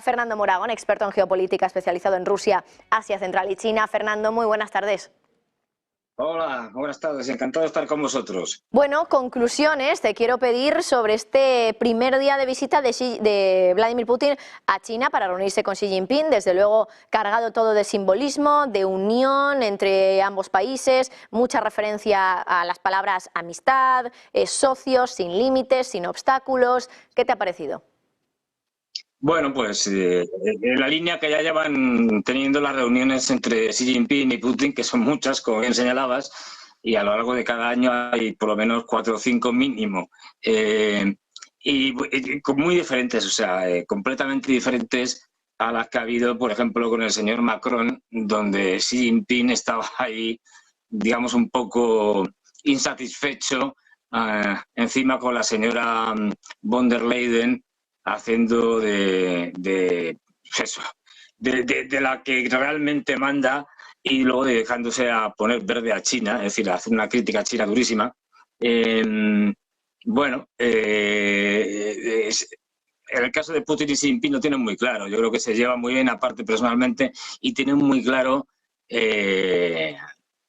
Fernando Moragón, experto en geopolítica especializado en Rusia, Asia Central y China. Fernando, muy buenas tardes. Hola, buenas tardes, encantado de estar con vosotros. Bueno, conclusiones te quiero pedir sobre este primer día de visita de Vladimir Putin a China para reunirse con Xi Jinping, desde luego cargado todo de simbolismo, de unión entre ambos países, mucha referencia a las palabras amistad, socios, sin límites, sin obstáculos. ¿Qué te ha parecido? Bueno, pues en la línea que ya llevan teniendo las reuniones entre Xi Jinping y Putin, que son muchas, como bien señalabas, y a lo largo de cada año hay por lo menos 4 o 5 mínimo, y muy diferentes, o sea, completamente diferentes a las que ha habido, por ejemplo, con el señor Macron, donde Xi Jinping estaba ahí, digamos, un poco insatisfecho, encima con la señora von der Leyen, haciendo eso, de la que realmente manda, y luego dejándose a poner verde a China, es decir, a hacer una crítica a China durísima. Bueno, en el caso de Putin y Xi Jinping lo tienen muy claro. Yo creo que se llevan muy bien aparte personalmente y tienen muy claro que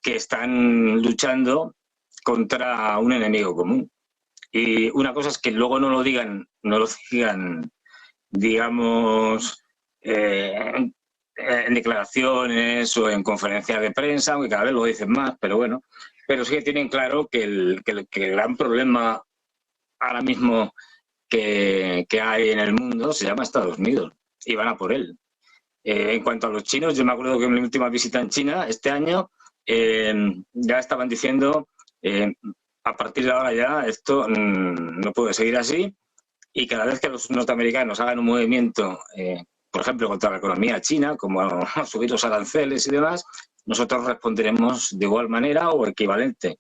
están luchando contra un enemigo común. Y una cosa es que luego no lo digan, digamos, en declaraciones o en conferencias de prensa, aunque cada vez lo dicen más, pero bueno, pero sí que tienen claro que el gran problema ahora mismo que hay en el mundo se llama Estados Unidos y van a por él. En cuanto a los chinos, yo me acuerdo que en mi última visita en China este año ya estaban diciendo a partir de ahora ya esto no puede seguir así, y cada vez que los norteamericanos hagan un movimiento, por ejemplo, contra la economía china, como subir los aranceles y demás, nosotros responderemos de igual manera o equivalente.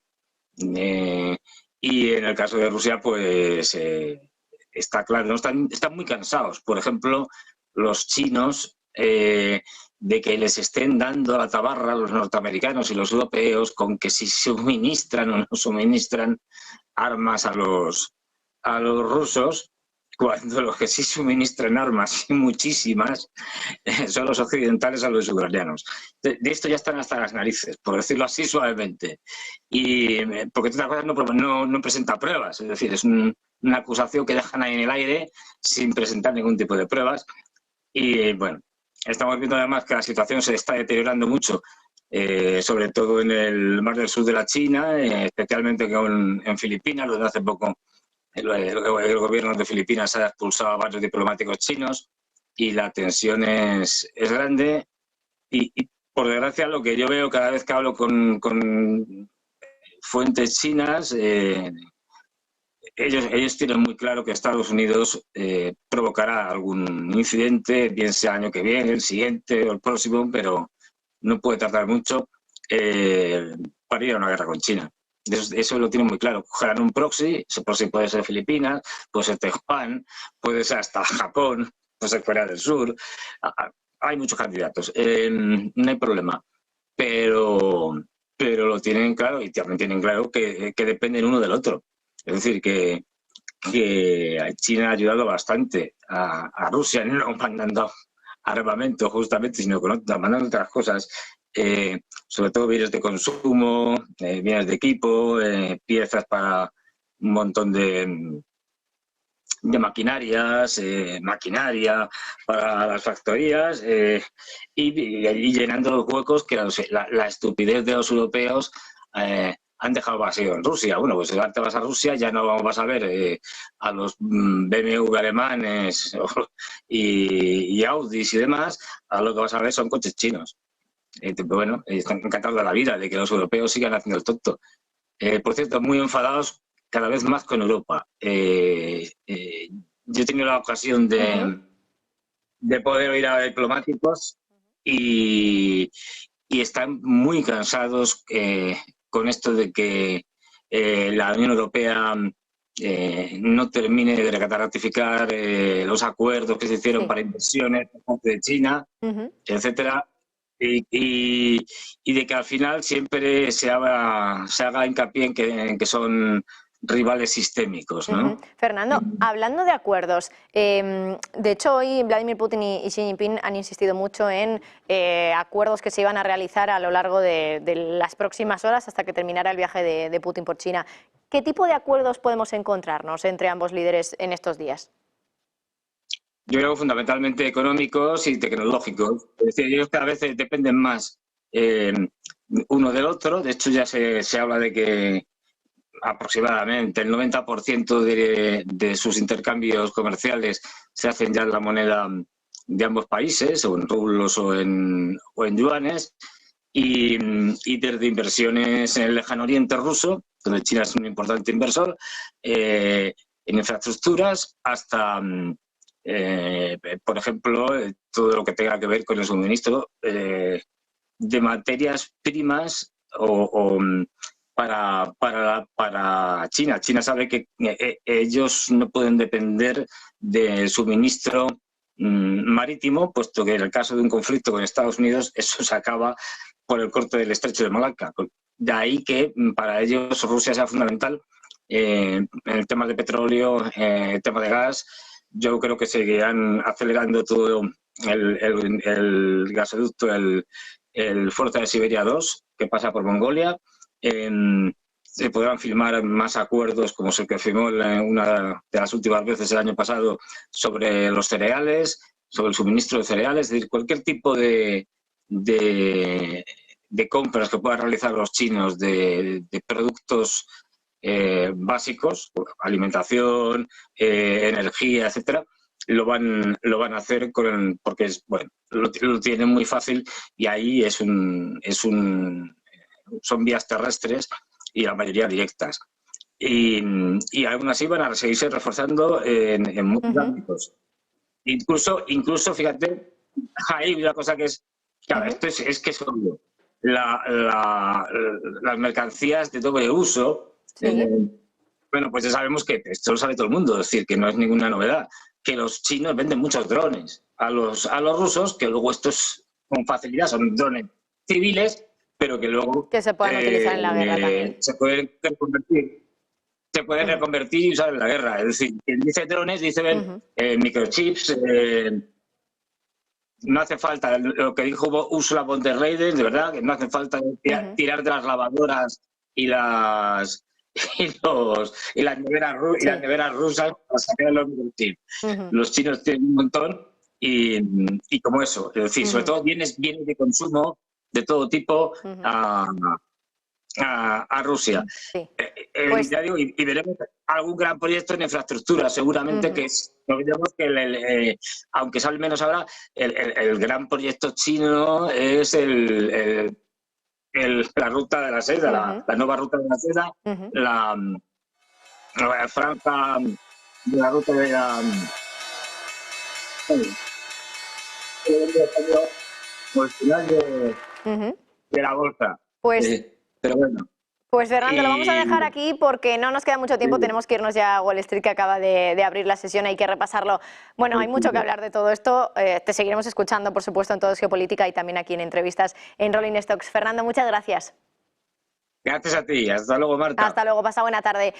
Y en el caso de Rusia, pues está claro, ¿no? Están muy cansados. Por ejemplo, los chinos, de que les estén dando la tabarra a los norteamericanos y los europeos con que si suministran o no suministran armas a los rusos, cuando los que sí suministran armas, y muchísimas, son los occidentales a los ucranianos. De esto ya están hasta las narices, por decirlo así suavemente. Y porque otra cosa no presenta pruebas, es decir, es una acusación que dejan ahí en el aire sin presentar ningún tipo de pruebas. Y bueno, estamos viendo además que la situación se está deteriorando mucho, sobre todo en el Mar del Sur de la China, especialmente en Filipinas, donde hace poco el gobierno de Filipinas ha expulsado a varios diplomáticos chinos y la tensión es grande. Y por desgracia, lo que yo veo cada vez que hablo con fuentes chinas, ellos tienen muy claro que Estados Unidos provocará algún incidente, bien sea año que viene, el siguiente o el próximo, pero no puede tardar mucho para ir a una guerra con China. Eso lo tienen muy claro. Cogerán un proxy, ese proxy puede ser Filipinas, puede ser Taiwán, puede ser hasta Japón, puede ser Corea del Sur. Hay muchos candidatos, no hay problema. Pero lo tienen claro, y también tienen claro que dependen uno del otro. Es decir, que China ha ayudado bastante a Rusia, no mandando armamento justamente, sino mandando otras cosas, sobre todo bienes de consumo, bienes de equipo, piezas para un montón de maquinarias, maquinaria para las factorías, y llenando los huecos que la estupidez de los europeos han dejado vacío en Rusia. Bueno, pues si ahora te vas a Rusia ya no vas a ver a los BMW alemanes y Audis y demás, a lo que vas a ver son coches chinos. Bueno, están encantados de la vida, de que los europeos sigan haciendo el tonto. Por cierto, muy enfadados cada vez más con Europa. Yo he tenido la ocasión de poder oír a diplomáticos y están muy cansados con esto de que la Unión Europea no termine de ratificar los acuerdos que se hicieron para inversiones por parte de China, etcétera. Y de que al final siempre se haga hincapié en que son rivales sistémicos, ¿no? Fernando, hablando de acuerdos, de hecho hoy Vladimir Putin y Xi Jinping han insistido mucho en acuerdos que se iban a realizar a lo largo de las próximas horas hasta que terminara el viaje de Putin por China. ¿Qué tipo de acuerdos podemos encontrarnos entre ambos líderes en estos días? Yo creo fundamentalmente económicos y tecnológicos. Es decir, ellos cada vez dependen más uno del otro. De hecho, ya se habla de que aproximadamente el 90% de sus intercambios comerciales se hacen ya en la moneda de ambos países, o en rublos o en yuanes, y desde inversiones en el lejano oriente ruso, donde China es un importante inversor, en infraestructuras, hasta, por ejemplo, todo lo que tenga que ver con el suministro de materias primas para China. China sabe que ellos no pueden depender del suministro marítimo, puesto que en el caso de un conflicto con Estados Unidos eso se acaba por el corte del estrecho de Malaca. De ahí que para ellos Rusia sea fundamental en el tema de petróleo, el tema de gas. Yo creo que seguirán acelerando todo el gasoducto, el Fuerza de Siberia 2, que pasa por Mongolia. Se podrán firmar más acuerdos, como el que firmó una de las últimas veces el año pasado, sobre los cereales, sobre el suministro de cereales. Es decir, cualquier tipo de compras que puedan realizar los chinos de productos básicos, alimentación, energía, etcétera, lo van a hacer porque lo tienen muy fácil, y ahí son vías terrestres y la mayoría directas. Y aún así van a seguirse reforzando en muchos ámbitos. Incluso, fíjate, hay una cosa que es, claro, esto es que es obvio. Las mercancías de doble uso, bueno, pues ya sabemos que esto lo sabe todo el mundo, es decir, que no es ninguna novedad, que los chinos venden muchos drones a los rusos, que luego estos con facilidad son drones civiles, pero que luego que se puedan utilizar en la guerra también. Se pueden reconvertir y usar en la guerra. Es decir, quien dice drones dice microchips. No hace falta, lo que dijo Ursula von der Leyen, de verdad, que no hace falta tirar de las lavadoras y las neveras rusas para sacar los microchips. Los chinos tienen un montón y como eso, es decir, sobre todo bienes de consumo de todo tipo a Rusia. Pues, ya digo, y veremos algún gran proyecto en infraestructura, seguramente no olvidemos que aunque sale menos ahora, el gran proyecto chino es la ruta de la seda, la nueva ruta de la seda, la franja de la ruta de la final de la bolsa. Pero bueno. Pues Fernando, lo vamos a dejar aquí porque no nos queda mucho tiempo, tenemos que irnos ya a Wall Street, que acaba de abrir la sesión, hay que repasarlo. Bueno, hay mucho que hablar de todo esto, te seguiremos escuchando, por supuesto, en Todo es Geopolítica y también aquí en entrevistas en Rolling Stocks. Fernando, muchas gracias. Gracias a ti, hasta luego, Marta. Hasta luego, pasa buena tarde.